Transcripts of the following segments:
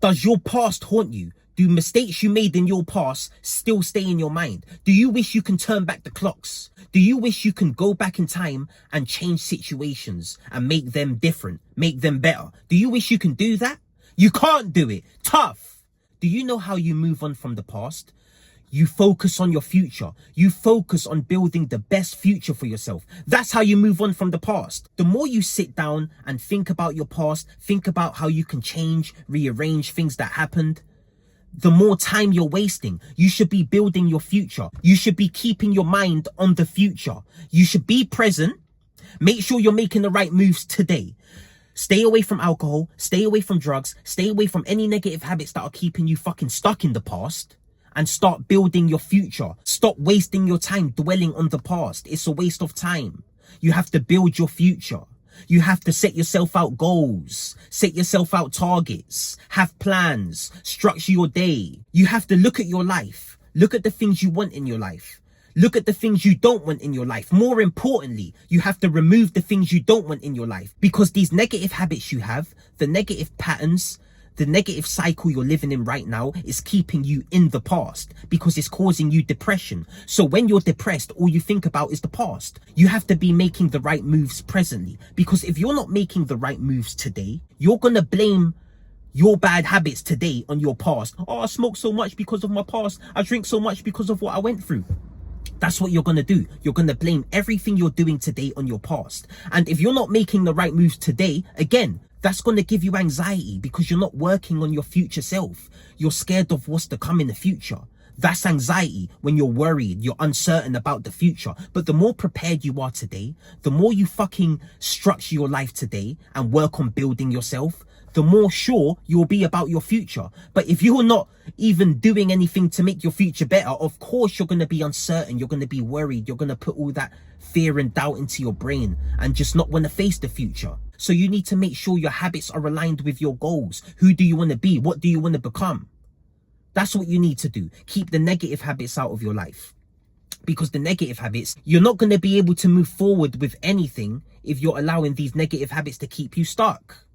Does your past haunt you? Do mistakes you made in your past still stay in your mind? Do you wish you can turn back the clocks? Do you wish you can go back in time and change situations and make them different, make them better? Do you wish you can do that? You can't do it. Tough. Do you know how you move on from the past? You focus on your future. You focus on building the best future for yourself. That's how you move on from the past. The more you sit down and think about your past, think about how you can change, rearrange things that happened, the more time you're wasting. You should be building your future. You should be keeping your mind on the future. You should be present. Make sure you're making the right moves today. Stay away from alcohol. Stay away from drugs. Stay away from any negative habits that are keeping you fucking stuck in the past. And start building your future. Stop wasting your time dwelling on the past. It's a waste of time. You have to build your future. You have to set yourself out goals, set yourself out targets, have plans, structure your day. You have to look at your life. Look at the things you want in your life. Look at the things you don't want in your life. More importantly, you have to remove the things you don't want in your life, because these negative habits you have, the negative patterns, the negative cycle you're living in right now is keeping you in the past, because it's causing you depression. So when you're depressed, all you think about is the past. You have to be making the right moves presently, because if you're not making the right moves today, you're going to blame your bad habits today on your past. Oh, I smoke so much because of my past. I drink so much because of what I went through. That's what you're going to do. You're going to blame everything you're doing today on your past. And if you're not making the right moves today, again, that's going to give you anxiety, because you're not working on your future self. You're scared of what's to come in the future. That's anxiety when you're worried, you're uncertain about the future. But the more prepared you are today, the more you fucking structure your life today and work on building yourself, the more sure you'll be about your future. But if you're not even doing anything to make your future better, of course you're going to be uncertain, you're going to be worried, you're going to put all that fear and doubt into your brain and just not want to face the future. So you need to make sure your habits are aligned with your goals. Who do you want to be? What do you want to become? That's what you need to do. Keep the negative habits out of your life. Because the negative habits, you're not going to be able to move forward with anything if you're allowing these negative habits to keep you stuck.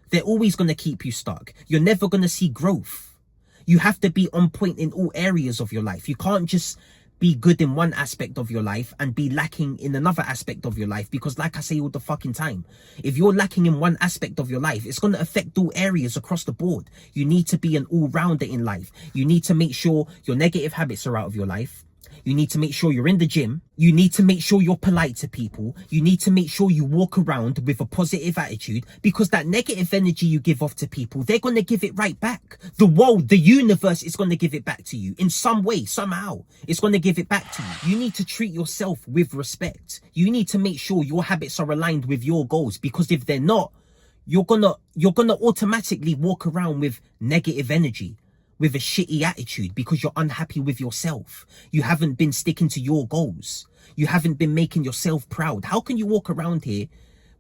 They're always going to keep you stuck. You're never going to see growth. You have to be on point in all areas of your life. You can't just be good in one aspect of your life and be lacking in another aspect of your life, because like I say all the fucking time, if you're lacking in one aspect of your life, it's going to affect all areas across the board. You need to be an all-rounder in life. You need to make sure your negative habits are out of your life. You need to make sure you're in the gym. You need to make sure you're polite to people. You need to make sure you walk around with a positive attitude, because that negative energy you give off to people, they're going to give it right back. The world, the universe is going to give it back to you in some way, somehow. It's going to give it back to you. You need to treat yourself with respect. You need to make sure your habits are aligned with your goals, because if they're not, you're gonna automatically walk around with negative energy, with a shitty attitude, because you're unhappy with yourself. You haven't been sticking to your goals. You haven't been making yourself proud. How can you walk around here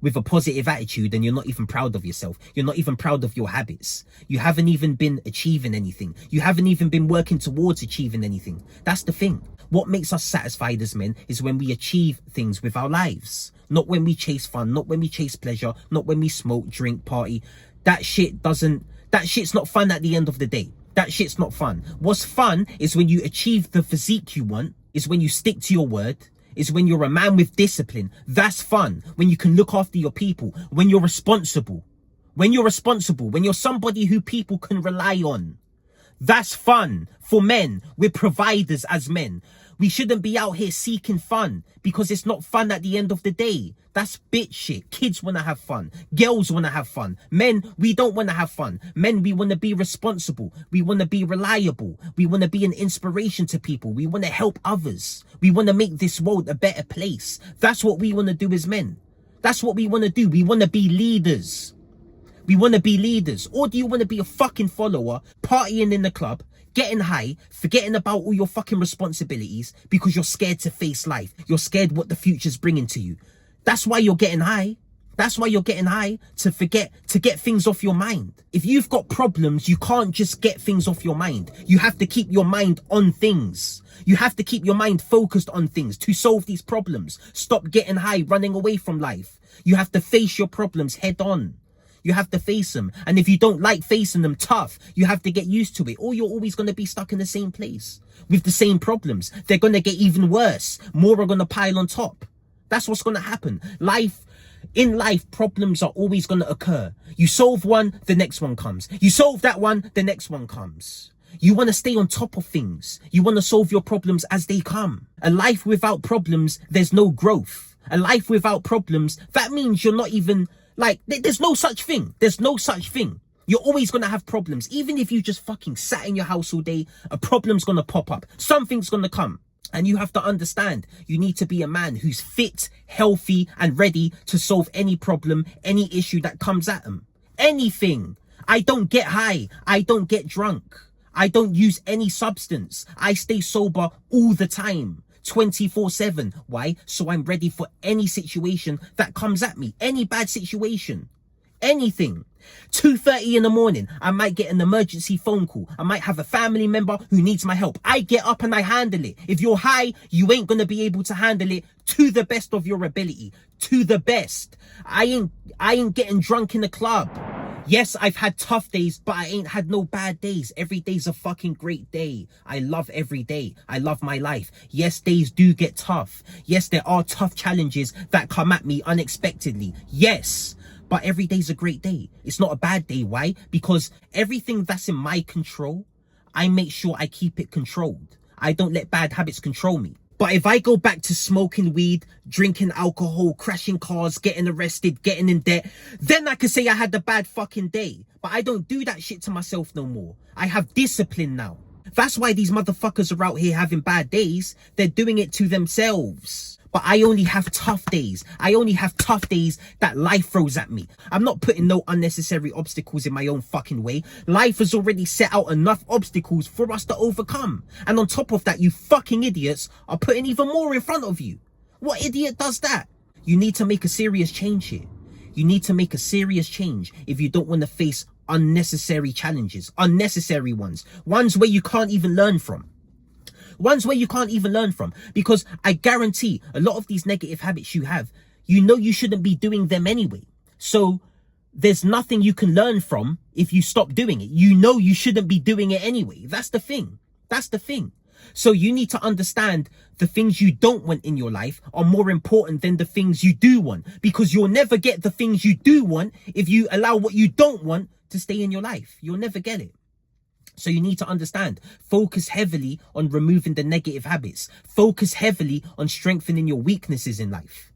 with a positive attitude and you're not even proud of yourself? You're not even proud of your habits. You haven't even been achieving anything. You haven't even been working towards achieving anything. That's the thing. What makes us satisfied as men is when we achieve things with our lives. Not when we chase fun, not when we chase pleasure, not when we smoke, drink, party. That shit's not fun at the end of the day. That shit's not fun. What's fun is when you achieve the physique you want, is when you stick to your word, is when you're a man with discipline. That's fun. When you can look after your people, when you're responsible. When you're somebody who people can rely on. That's fun for men. We're providers as men. We shouldn't be out here seeking fun, because it's not fun at the end of the day. That's bitch shit. Kids want to have fun. Girls want to have fun. Men, we don't want to have fun. Men, we want to be responsible. We want to be reliable. We want to be an inspiration to people. We want to help others. We want to make this world a better place. That's what we want to do as men. That's what we want to do. We want to be leaders. We want to be leaders. Or do you want to be a fucking follower, partying in the club, getting high, forgetting about all your fucking responsibilities because you're scared to face life? You're scared what the future's bringing to you. That's why you're getting high. That's why you're getting high, to get things off your mind. If you've got problems, you can't just get things off your mind. You have to keep your mind on things. You have to keep your mind focused on things to solve these problems. Stop getting high, running away from life. You have to face your problems head on. You have to face them. And if you don't like facing them, tough. You have to get used to it. Or you're always going to be stuck in the same place with the same problems. They're going to get even worse. More are going to pile on top. That's what's going to happen. In life, problems are always going to occur. You solve one, the next one comes. You solve that one, the next one comes. You want to stay on top of things. You want to solve your problems as they come. A life without problems, there's no growth. A life without problems, that means you're not even, like, there's no such thing. There's no such thing. You're always going to have problems. Even if you just fucking sat in your house all day, a problem's going to pop up. Something's going to come. And you have to understand, you need to be a man who's fit, healthy, and ready to solve any problem, any issue that comes at them. Anything. I don't get high. I don't get drunk. I don't use any substance. I stay sober all the time. 24/7. Why? So I'm ready for any situation that comes at me. Any bad situation. Anything. 2:30 in the morning, I might get an emergency phone call. I might have a family member who needs my help. I get up and I handle it. If you're high, you ain't gonna be able to handle it to the best of your ability. To the best. I ain't getting drunk in the club. Yes, I've had tough days, but I ain't had no bad days. Every day's a fucking great day. I love every day. I love my life. Yes, days do get tough. Yes, there are tough challenges that come at me unexpectedly. Yes, but every day's a great day. It's not a bad day. Why? Because everything that's in my control, I make sure I keep it controlled. I don't let bad habits control me. But if I go back to smoking weed, drinking alcohol, crashing cars, getting arrested, getting in debt, then I could say I had a bad fucking day. But I don't do that shit to myself no more. I have discipline now. That's why these motherfuckers are out here having bad days. They're doing it to themselves. But I only have tough days. I only have tough days that life throws at me. I'm not putting no unnecessary obstacles in my own fucking way. Life has already set out enough obstacles for us to overcome. And on top of that, you fucking idiots are putting even more in front of you. What idiot does that? You need to make a serious change here. You need to make a serious change if you don't want to face unnecessary challenges. Unnecessary ones. Ones where you can't even learn from. Ones where you can't even learn from. Because I guarantee a lot of these negative habits you have, you know you shouldn't be doing them anyway. So there's nothing you can learn from if you stop doing it. You know you shouldn't be doing it anyway. That's the thing. That's the thing. So you need to understand the things you don't want in your life are more important than the things you do want. Because you'll never get the things you do want if you allow what you don't want to stay in your life. You'll never get it. So you need to understand, focus heavily on removing the negative habits. Focus heavily on strengthening your weaknesses in life.